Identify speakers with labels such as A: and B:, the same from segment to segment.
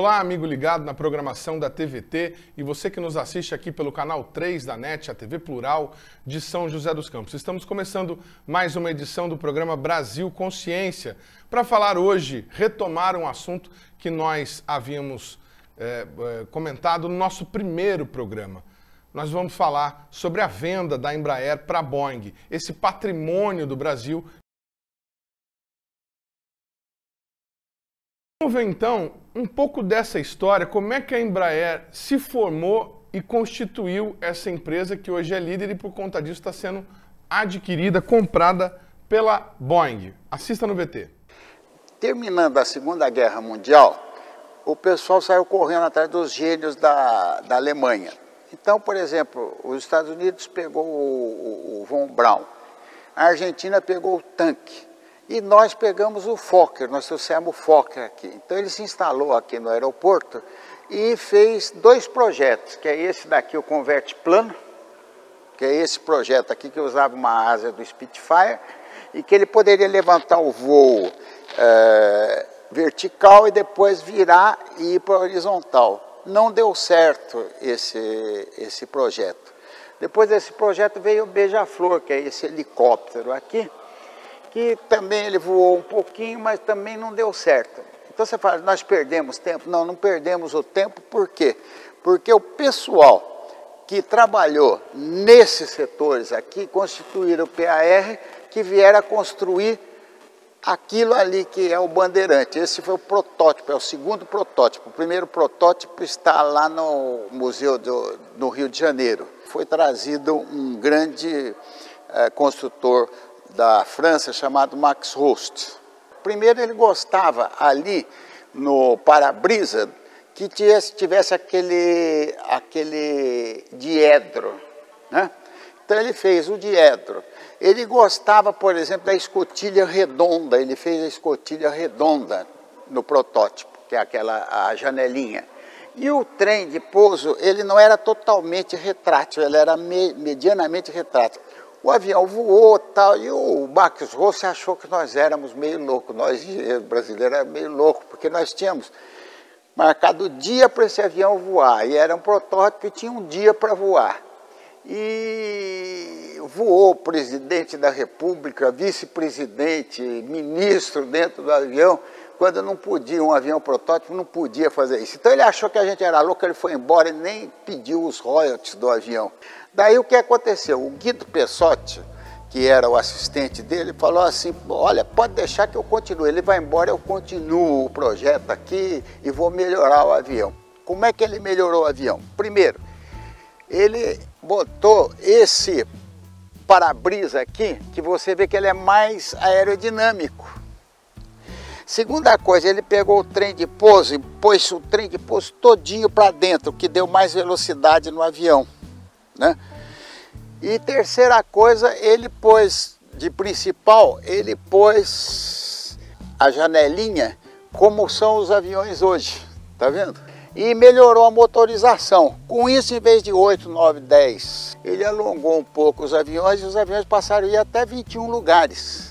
A: Olá, amigo ligado na programação da TVT e você que nos assiste aqui pelo canal 3 da NET, a TV Plural de São José dos Campos. Estamos começando mais uma edição do programa Brasil Consciência para falar hoje, retomar um assunto que nós havíamos comentado no nosso primeiro programa. Nós vamos falar sobre a venda da Embraer para a Boeing, esse patrimônio do Brasil. Vamos ver então um pouco dessa história, como é que a Embraer se formou e constituiu essa empresa que hoje é líder e por conta disso está sendo adquirida, comprada pela Boeing. Assista no VT.
B: Terminando a Segunda Guerra Mundial, o pessoal saiu correndo atrás dos gênios da Alemanha. Então, por exemplo, os Estados Unidos pegou o Von Braun, a Argentina pegou o tanque. E nós pegamos o Fokker, nós trouxemos o Fokker aqui. Então ele se instalou aqui no aeroporto e fez dois projetos, que é esse daqui, o Converte Plano, que é esse projeto aqui que usava uma asa do Spitfire e que ele poderia levantar o voo vertical e depois virar e ir para a horizontal. Não deu certo esse projeto. Depois desse projeto veio o Beija-Flor, que é esse helicóptero aqui, que também ele voou um pouquinho, mas também não deu certo. Então você fala, nós perdemos tempo? Não, não perdemos o tempo, por quê? Porque o pessoal que trabalhou nesses setores aqui constituíram o PAR, que vieram a construir aquilo ali que é o Bandeirante. Esse foi o protótipo, é o segundo protótipo. O primeiro protótipo está lá no Museu do Rio de Janeiro. Foi trazido um grande construtor da França, chamado Max Rost. Primeiro ele gostava ali no para-brisa que tivesse aquele diedro, né? Então ele fez o diedro. Ele gostava, por exemplo, da escotilha redonda, ele fez a escotilha redonda no protótipo, que é a janelinha. E o trem de pouso, ele não era totalmente retrátil, ele era medianamente retrátil. O avião voou tal, e o Max Rost achou que nós éramos meio loucos, nós brasileiros éramos meio loucos, porque nós tínhamos marcado o dia para esse avião voar, e era um protótipo e tinha um dia para voar. E voou o presidente da República, vice-presidente, ministro dentro do avião, quando não podia, um avião protótipo não podia fazer isso. Então ele achou que a gente era louco, ele foi embora e nem pediu os royalties do avião. Daí o que aconteceu? O Guido Pessotti, que era o assistente dele, falou assim, olha, pode deixar que eu continue, ele vai embora, eu continuo o projeto aqui e vou melhorar o avião. Como é que ele melhorou o avião? Primeiro, ele botou esse para-brisa aqui, que você vê que ele é mais aerodinâmico. Segunda coisa, ele pegou o trem de pouso e pôs o trem de pouso todinho para dentro, que deu mais velocidade no avião, né? E terceira coisa, ele pôs, de principal, ele pôs a janelinha como são os aviões hoje, tá vendo? E melhorou a motorização. Com isso, em vez de 8, 9, 10, ele alongou um pouco os aviões e os aviões passaram a ir até 21 lugares.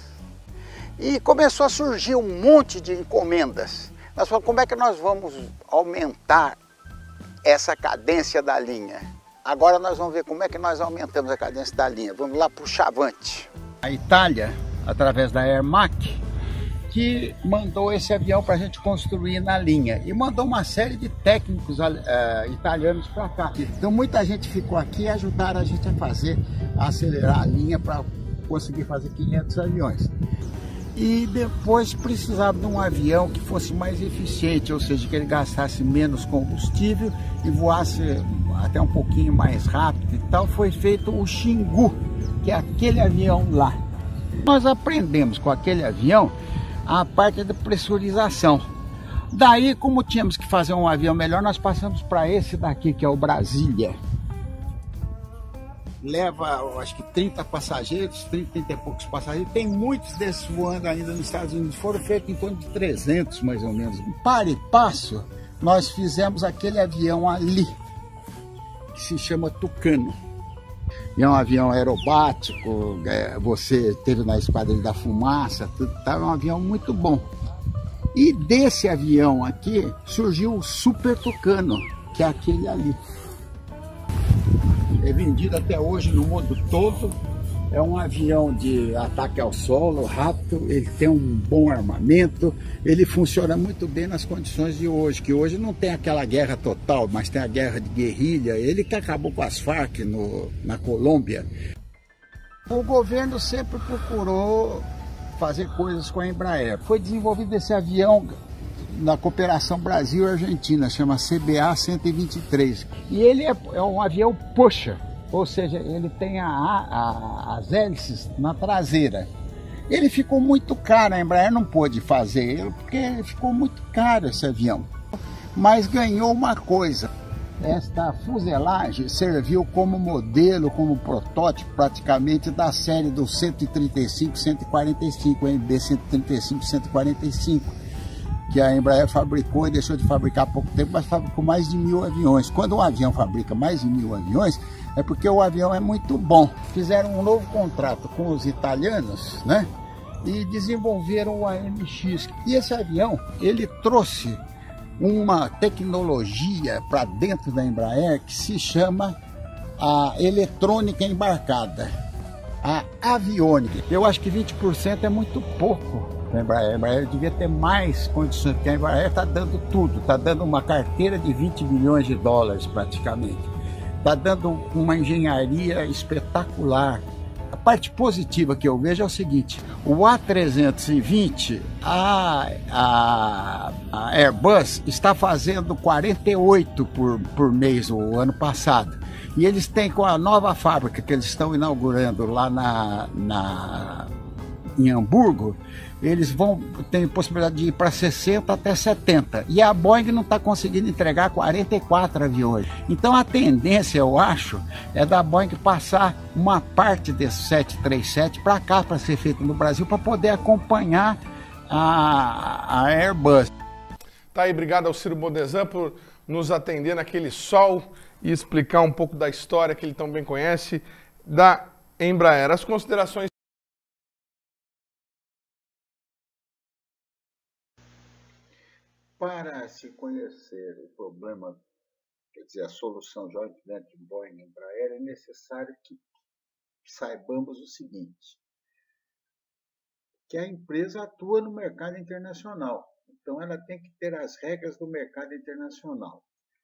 B: E começou a surgir um monte de encomendas. Nós falamos, como é que nós vamos aumentar essa cadência da linha? Agora nós vamos ver como é que nós aumentamos a cadência da linha. Vamos lá para o Chavante. A Itália, através da Aermac, que mandou esse avião para a gente construir na linha. E mandou uma série de técnicos italianos para cá. Então muita gente ficou aqui e ajudaram a gente a acelerar a linha para conseguir fazer 500 aviões. E depois precisava de um avião que fosse mais eficiente, ou seja, que ele gastasse menos combustível e voasse até um pouquinho mais rápido e tal. Foi feito o Xingu, que é aquele avião lá. Nós aprendemos com aquele avião a parte da pressurização. Daí, como tínhamos que fazer um avião melhor, nós passamos para esse daqui, que é o Brasília. Leva, acho que 30 passageiros, 30 e poucos passageiros. Tem muitos desses voando ainda nos Estados Unidos. Foram feitos em torno de 300, mais ou menos. Para e passo, nós fizemos aquele avião ali, que se chama Tucano. E é um avião aerobático, você teve na Esquadrilha da Fumaça, tudo, tá, é um avião muito bom. E desse avião aqui surgiu o Super Tucano, que é aquele ali. É vendido até hoje no mundo todo. É um avião de ataque ao solo, rápido, ele tem um bom armamento, ele funciona muito bem nas condições de hoje, que hoje não tem aquela guerra total, mas tem a guerra de guerrilha, ele que acabou com as Farc na Colômbia. O governo sempre procurou fazer coisas com a Embraer. Foi desenvolvido esse avião na cooperação Brasil-Argentina, chama CBA-123. E ele é um avião pusher. Ou seja, ele tem as hélices na traseira. Ele ficou muito caro, a Embraer não pôde fazer ele, porque ficou muito caro esse avião. Mas ganhou uma coisa, esta fuselagem serviu como modelo, como protótipo praticamente da série do 135-145, MB 135-145, que a Embraer fabricou e deixou de fabricar há pouco tempo, mas fabricou mais de 1000 aviões. Quando um avião fabrica mais de 1000 aviões, é porque o avião é muito bom. Fizeram um novo contrato com os italianos, né? E desenvolveram o AMX. E esse avião, ele trouxe uma tecnologia para dentro da Embraer que se chama a eletrônica embarcada, a aviônica. Eu acho que 20% é muito pouco. A Embraer devia ter mais condições, porque a Embraer está dando tudo, está dando uma carteira de 20 milhões de dólares praticamente. Está dando uma engenharia espetacular. A parte positiva que eu vejo é o seguinte, o A320, a Airbus está fazendo 48 por mês o ano passado. E eles têm, com a nova fábrica que eles estão inaugurando lá em Hamburgo, eles têm possibilidade de ir para 60 até 70. E a Boeing não está conseguindo entregar 44 aviões. Então a tendência, eu acho, é da Boeing passar uma parte desse 737 para cá, para ser feito no Brasil, para poder acompanhar a Airbus.
A: Tá aí, obrigado ao Ciro Bodesan por nos atender naquele sol e explicar um pouco da história que ele tão bem conhece da Embraer. As considerações.
B: Para se conhecer o problema, quer dizer, a solução joint venture Boeing e Embraer, é necessário que saibamos o seguinte, que a empresa atua no mercado internacional, então ela tem que ter as regras do mercado internacional.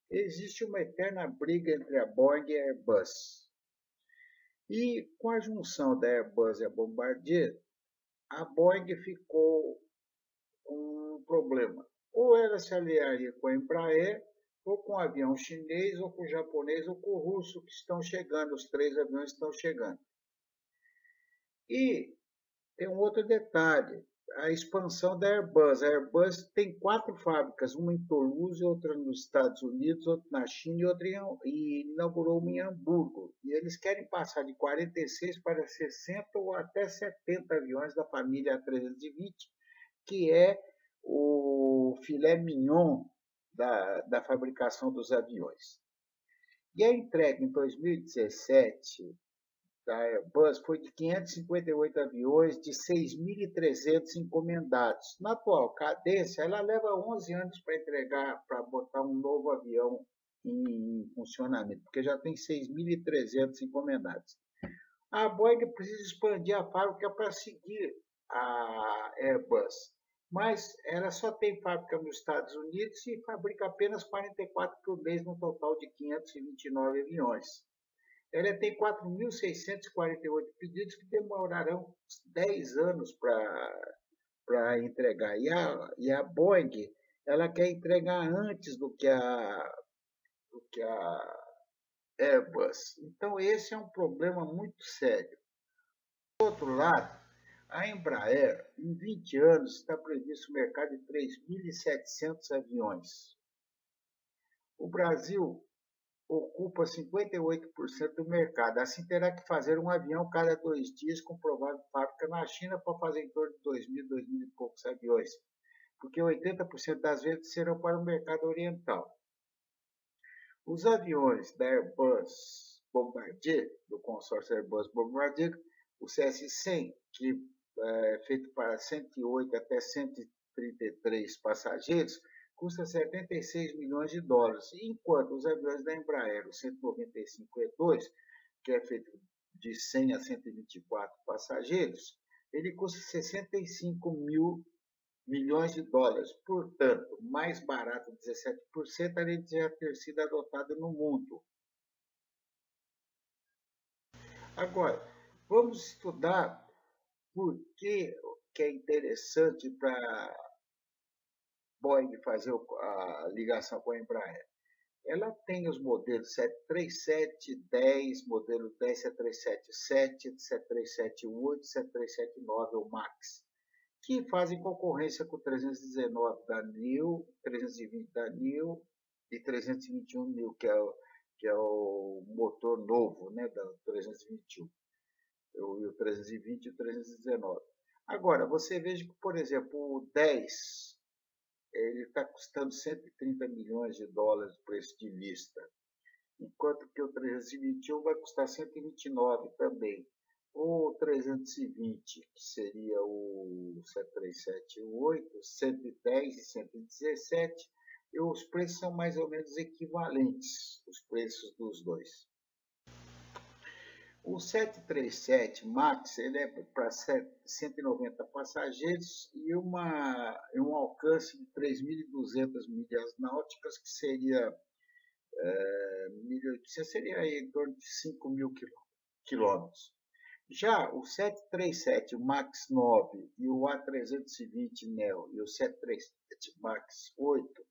B: Existe uma eterna briga entre a Boeing e a Airbus. E com a junção da Airbus e a Bombardier, a Boeing ficou com um problema. Ou ela se aliaria com a Embraer, ou com o avião chinês, ou com o japonês, ou com o russo, que estão chegando, os 3 aviões estão chegando. E tem um outro detalhe, a expansão da Airbus. A Airbus tem 4 fábricas, uma em Toulouse, outra nos Estados Unidos, outra na China e inaugurou uma em Hamburgo. E eles querem passar de 46 para 60 ou até 70 aviões da família A320, que é o filé mignon da fabricação dos aviões. E a entrega em 2017 da Airbus foi de 558 aviões, de 6.300 encomendados. Na atual cadência, ela leva 11 anos para entregar, para botar um novo avião em funcionamento, porque já tem 6.300 encomendados. A Boeing precisa expandir a fábrica para seguir a Airbus, mas ela só tem fábrica nos Estados Unidos e fabrica apenas 44 por mês, no total de 529 aviões. Ela tem 4.648 pedidos que demorarão 10 anos para entregar. E a Boeing, ela quer entregar antes do que a Airbus. Então, esse é um problema muito sério. Por outro lado, a Embraer, em 20 anos, está previsto um mercado de 3.700 aviões. O Brasil ocupa 58% do mercado. Assim, terá que fazer um avião cada 2 dias, com provável fábrica na China, para fazer em torno de 2.000 e poucos aviões, porque 80% das vendas serão para o mercado oriental. Os aviões da Airbus Bombardier, do consórcio Airbus Bombardier, o CS-100, que é feito para 108 até 133 passageiros, custa 76 milhões de dólares, enquanto os aviões da Embraer, o 195E2, que é feito de 100 a 124 passageiros, ele custa 65 milhões de dólares, portanto, mais barato 17%, além de já ter sido adotado no mundo. Agora, vamos estudar por que é interessante para Boeing fazer a ligação com a Embraer. Ela tem os modelos 737, 10, modelo 10, 737, 737-8, 737-9, o MAX, que fazem concorrência com o 319 da NIL, 320 da NIL e 321 NIL, que é o motor novo, né, da 321, e o 320 e o 319. Agora, você veja que, por exemplo, o 10, ele está custando 130 milhões de dólares o preço de lista, enquanto que o 321 vai custar 129 também. O 320, que seria o 737-8, 110 e 117, e os preços são mais ou menos equivalentes, os preços dos dois. O 737 MAX ele é para 190 passageiros e um alcance de 3.200 milhas náuticas, que seria 1.800, seria aí em torno de 5.000 quilômetros. Já o 737 MAX 9 e o A320 Neo e o 737 MAX 8,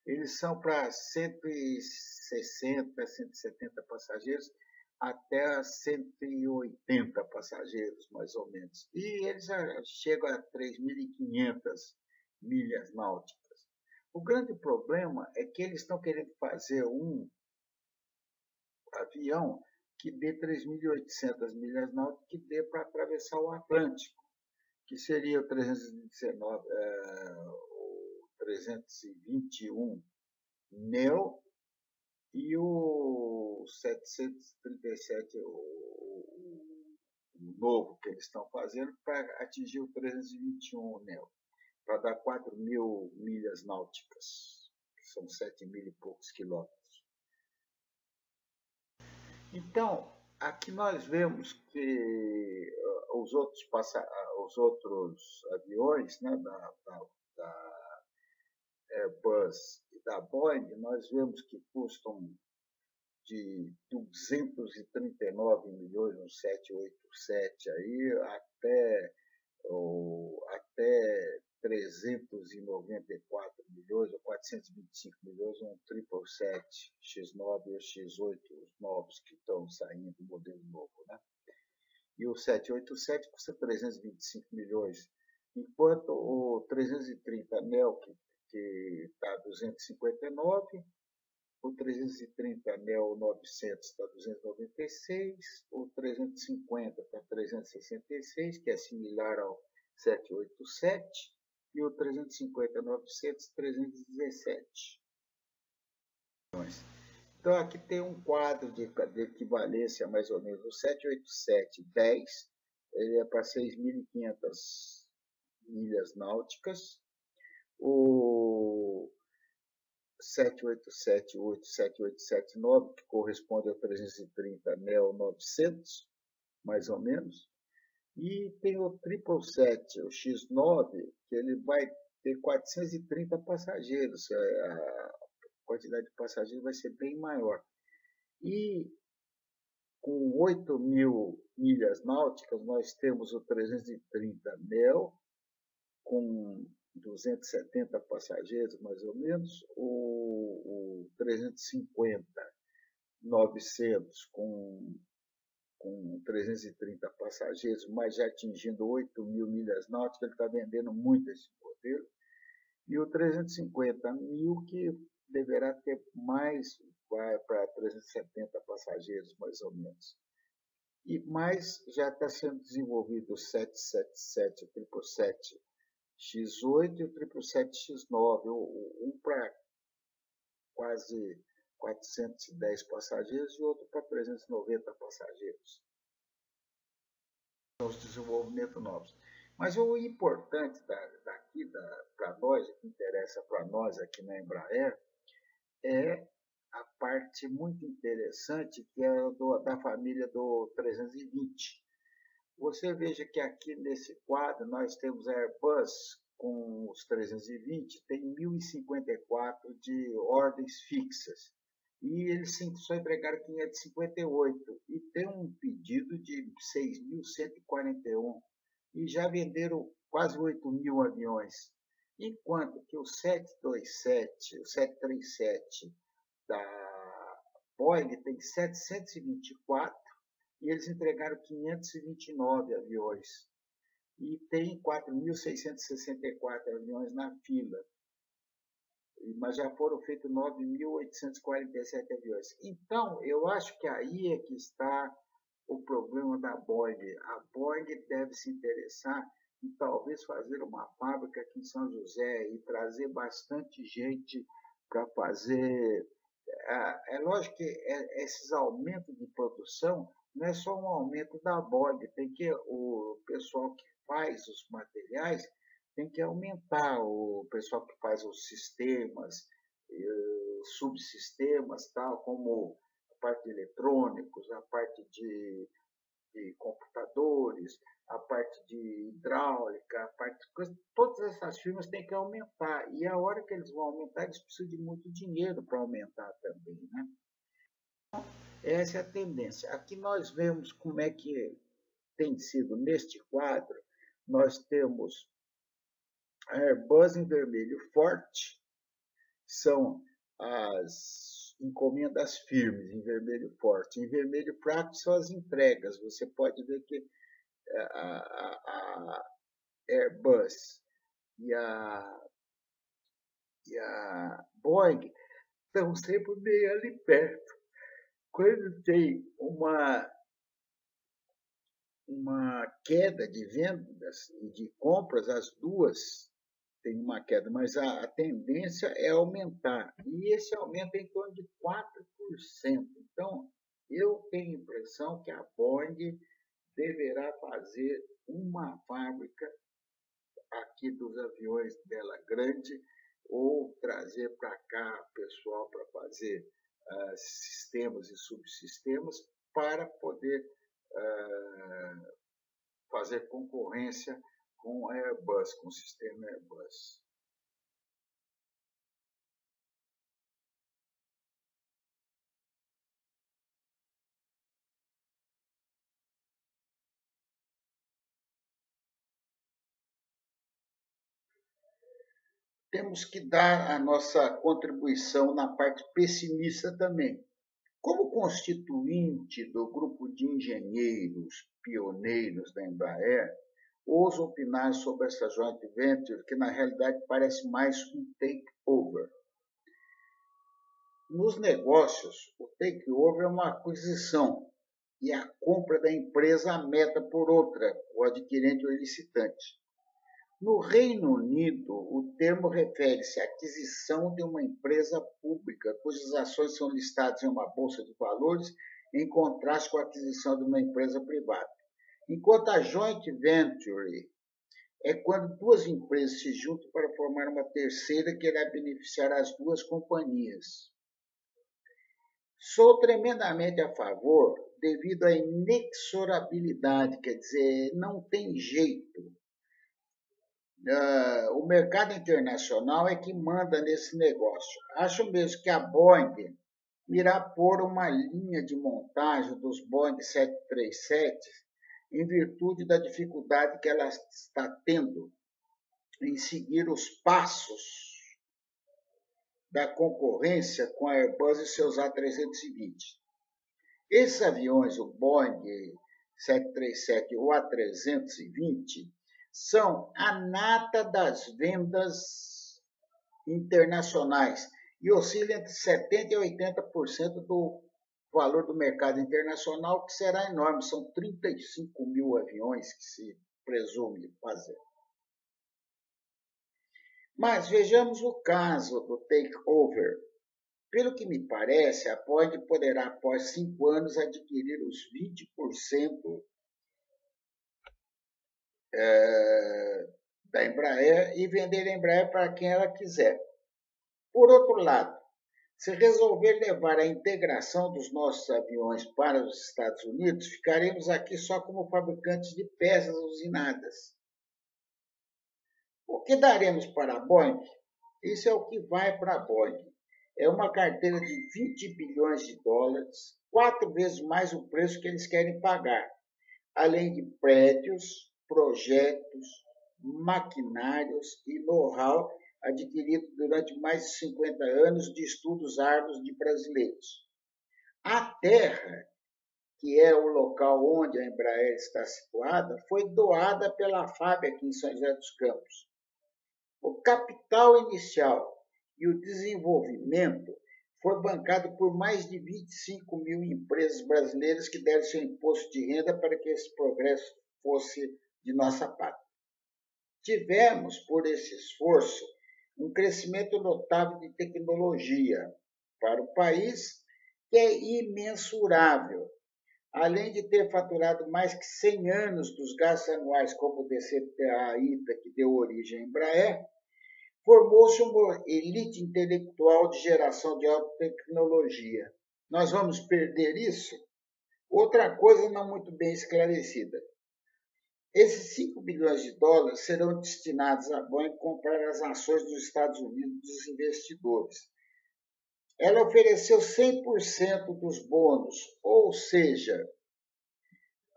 B: eles são para 160, 170 passageiros, até 180 passageiros, mais ou menos. E eles chegam a 3.500 milhas náuticas. O grande problema é que eles estão querendo fazer um avião que dê 3.800 milhas náuticas, que dê para atravessar o Atlântico, que seria o 319, o 321 Neo e o 737, o novo que eles estão fazendo, para atingir o 321 Neo, para dar 4.000 milhas náuticas, que são 7.000 e poucos quilômetros. Então, aqui nós vemos que os outros aviões, né, da Airbus e da Boeing, nós vemos que custam de 239 milhões no 787 aí, até 394 milhões ou 425 milhões, um 777 X9 e o X8, os novos que estão saindo, modelo novo, né? E o 787 custa 325 milhões, enquanto o 330 Neo, que está 259, o 330 Neo 900 está 296, o 350 está 366, que é similar ao 787, e o 350-900, 317. Então, aqui tem um quadro de equivalência, mais ou menos. O 787-10, ele é para 6.500 milhas náuticas. O 787-8, 787-9, que corresponde ao 330 Neo 900, mais ou menos. E tem o 777, o X9, que ele vai ter 430 passageiros. A quantidade de passageiros vai ser bem maior. E com 8.000 milhas náuticas, nós temos o 330 Neo, com 270 passageiros, mais ou menos, o 350-900 com 330 passageiros, mas já atingindo 8.000 milhas náuticas, ele está vendendo muito esse modelo, e o 350.000, que deverá ter mais, vai para 370 passageiros, mais ou menos. Mas já está sendo desenvolvido o 777, o 777 X8 e o 777X9, um para quase 410 passageiros e outro para 390 passageiros. São os desenvolvimentos novos.
C: Mas o importante daqui, para nós, o que interessa para nós aqui na Embraer, é a parte muito interessante que é da família do 320. Você veja que aqui nesse quadro nós temos a Airbus com os 320, tem 1.054 de ordens fixas. E eles só entregaram 558 e tem um pedido de 6.141 e já venderam quase 8.000 aviões. Enquanto que o 727, o 737 da Boeing tem 724 e eles entregaram 529 aviões. E tem 4.664 aviões na fila. Mas já foram feitos 9.847 aviões. Então, eu acho que aí é que está o problema da Boeing. A Boeing deve se interessar em talvez fazer uma fábrica aqui em São José e trazer bastante gente para fazer. É lógico que esses aumentos de produção não é só um aumento da Boeing, tem que o pessoal que faz os materiais tem que aumentar, o pessoal que faz os sistemas, subsistemas, tal, como a parte de eletrônicos, a parte de computadores, a parte de hidráulica, a parte de todas essas firmas têm que aumentar. E a hora que eles vão aumentar, eles precisam de muito dinheiro para aumentar também, né? Essa é a tendência. Aqui nós vemos como é que tem sido neste quadro. Nós temos a Airbus em vermelho forte, são as encomendas firmes em vermelho forte. Em vermelho fraco são as entregas. Você pode ver que a Airbus e a Boeing estão sempre meio ali perto. Quando tem uma queda de vendas e de compras, as duas têm uma queda, mas a tendência é aumentar. E esse aumento é em torno de 4%. Então, eu tenho a impressão que a Boeing deverá fazer uma fábrica aqui dos aviões dela grande ou trazer para cá pessoal para fazer sistemas e subsistemas para poder fazer concorrência com a Airbus, com o sistema Airbus. Temos que dar a nossa contribuição na parte pessimista também. Como constituinte do grupo de engenheiros pioneiros da Embraer, ouso opinar sobre essa joint venture, que na realidade parece mais um takeover. Nos negócios, o takeover é uma aquisição e a compra da empresa a meta por outra, o adquirente ou licitante. No Reino Unido, o termo refere-se à aquisição de uma empresa pública, cujas ações são listadas em uma bolsa de valores, em contraste com a aquisição de uma empresa privada. Enquanto a joint venture é quando duas empresas se juntam para formar uma terceira que irá beneficiar as duas companhias. Sou tremendamente a favor devido à inexorabilidade, quer dizer, não tem jeito. O mercado internacional é que manda nesse negócio. Acho mesmo que a Boeing irá pôr uma linha de montagem dos Boeing 737 em virtude da dificuldade que ela está tendo em seguir os passos da concorrência com a Airbus e seus A320. Esses aviões, o Boeing 737 ou A320, são a nata das vendas internacionais e oscila entre 70% e 80% do valor do mercado internacional, que será enorme. São 35 mil aviões que se presume fazer. Mas vejamos o caso do takeover. Pelo que me parece, a Boeing poderá, após 5 anos, adquirir os 20% da Embraer e vender a Embraer para quem ela quiser. Por outro lado, se resolver levar a integração dos nossos aviões para os Estados Unidos, ficaremos aqui só como fabricantes de peças usinadas. O que daremos para a Boeing? Isso é o que vai para a Boeing. É uma carteira de 20 bilhões de dólares, 4 vezes mais o preço que eles querem pagar, além de prédios, projetos, maquinários e know-how adquirido durante mais de 50 anos de estudos árduos de brasileiros. A terra, que é o local onde a Embraer está situada, foi doada pela FAB aqui em São José dos Campos. O capital inicial e o desenvolvimento foi bancado por mais de 25 mil empresas brasileiras que deram seu imposto de renda para que esse progresso fosse de nossa pátria. Tivemos, por esse esforço, um crescimento notável de tecnologia para o país que é imensurável. Além de ter faturado mais que 100 anos dos gastos anuais como o DCTA-ITA, que deu origem à Embraer, formou-se uma elite intelectual de geração de alta tecnologia. Nós vamos perder isso? Outra coisa não muito bem esclarecida. Esses 5 bilhões de dólares serão destinados à Boeing comprar as ações dos Estados Unidos dos investidores. Ela ofereceu 100% dos bônus, ou seja,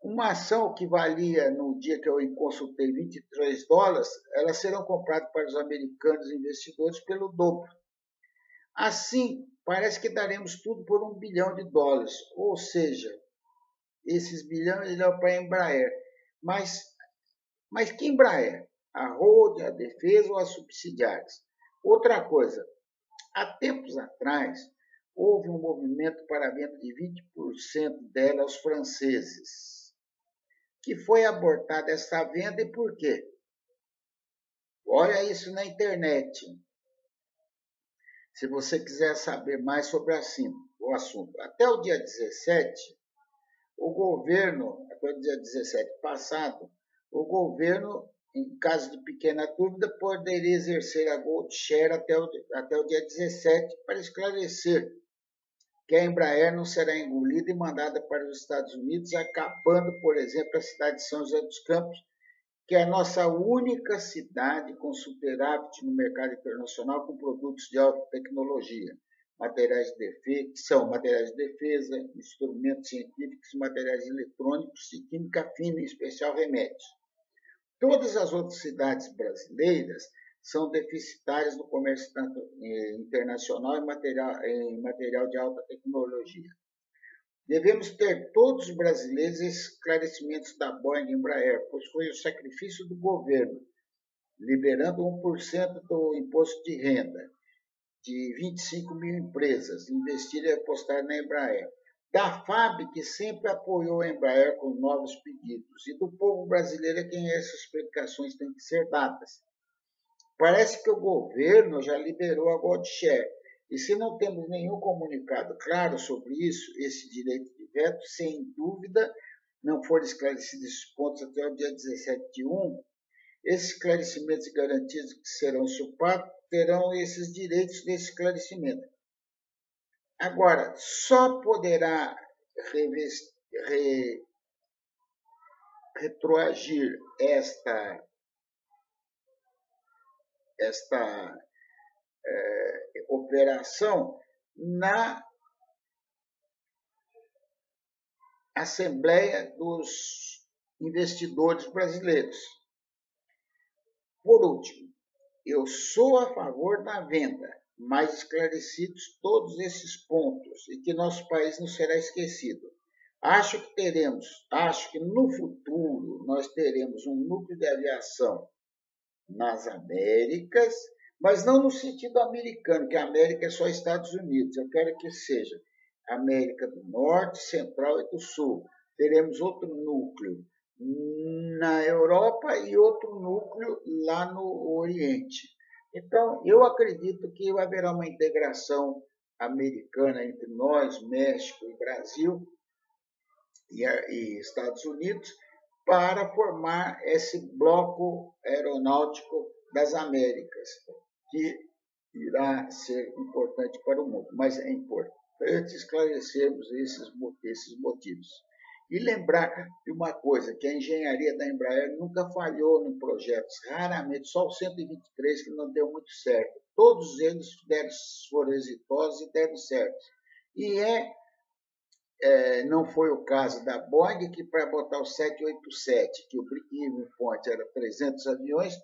C: uma ação que valia, no dia que eu consultei, 23 dólares, elas serão compradas para os americanos investidores pelo dobro. Assim, parece que daremos tudo por 1 bilhão de dólares, ou seja, esses bilhões irão para a Embraer. Mas que Embraer? A holding, a defesa ou as subsidiárias? Outra coisa, há tempos atrás, houve um movimento para a venda de 20% dela aos franceses, que foi abortada essa venda e por quê? Olha isso na internet. Se você quiser saber mais sobre o assunto. Até o dia 17, o governo, até o dia 17 passado, o governo, em caso de pequena dúvida, poderia exercer a Gold Share até o dia 17 para esclarecer que a Embraer não será engolida e mandada para os Estados Unidos, acabando, por exemplo, a cidade de São José dos Campos, que é a nossa única cidade com superávit no mercado internacional com produtos de alta tecnologia, que são materiais de defesa, instrumentos científicos, materiais eletrônicos e química fina, em especial remédios. Todas as outras cidades brasileiras são deficitárias no comércio internacional em material de alta tecnologia. Devemos ter todos os brasileiros esclarecimentos da Boeing e Embraer, pois foi o sacrifício do governo, liberando 1% do imposto de renda de 25 mil empresas, investir e apostar na Embraer. Da FAB, que sempre apoiou a Embraer com novos pedidos, e do povo brasileiro a quem essas explicações têm que ser dadas. Parece que o governo já liberou a Gold Share, e se não temos nenhum comunicado claro sobre isso, esse direito de veto, sem dúvida, não forem esclarecidos esses pontos até o dia 17 de 1, esses esclarecimentos e garantias que serão supados terão esses direitos desse esclarecimento. Agora, só poderá retroagir esta operação na Assembleia dos Investidores Brasileiros. Por último, eu sou a favor da venda, mas esclarecidos todos esses pontos e que nosso país não será esquecido. Acho que no futuro nós teremos um núcleo de aviação nas Américas, mas não no sentido americano, que a América é só Estados Unidos. Eu quero que seja América do Norte, Central e do Sul. Teremos outro núcleo na Europa e outro núcleo lá no Oriente. Então, eu acredito que haverá uma integração americana entre nós, México e Brasil e Estados Unidos, para formar esse bloco aeronáutico das Américas, que irá ser importante para o mundo. Mas é importante esclarecermos esses motivos. E lembrar de uma coisa, que a engenharia da Embraer nunca falhou em projetos, raramente, só o 123 que não deu muito certo. Todos eles foram exitosos e deram certo. E não foi o caso da Boeing, que para botar o 787, que o break-even point era 300 aviões,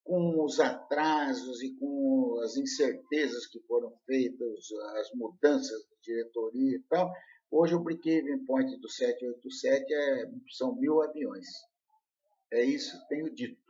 C: com os atrasos e com as incertezas que foram feitas, as mudanças de diretoria e tal, hoje o break-even point do 787 são 1.000 aviões. É isso que tenho dito.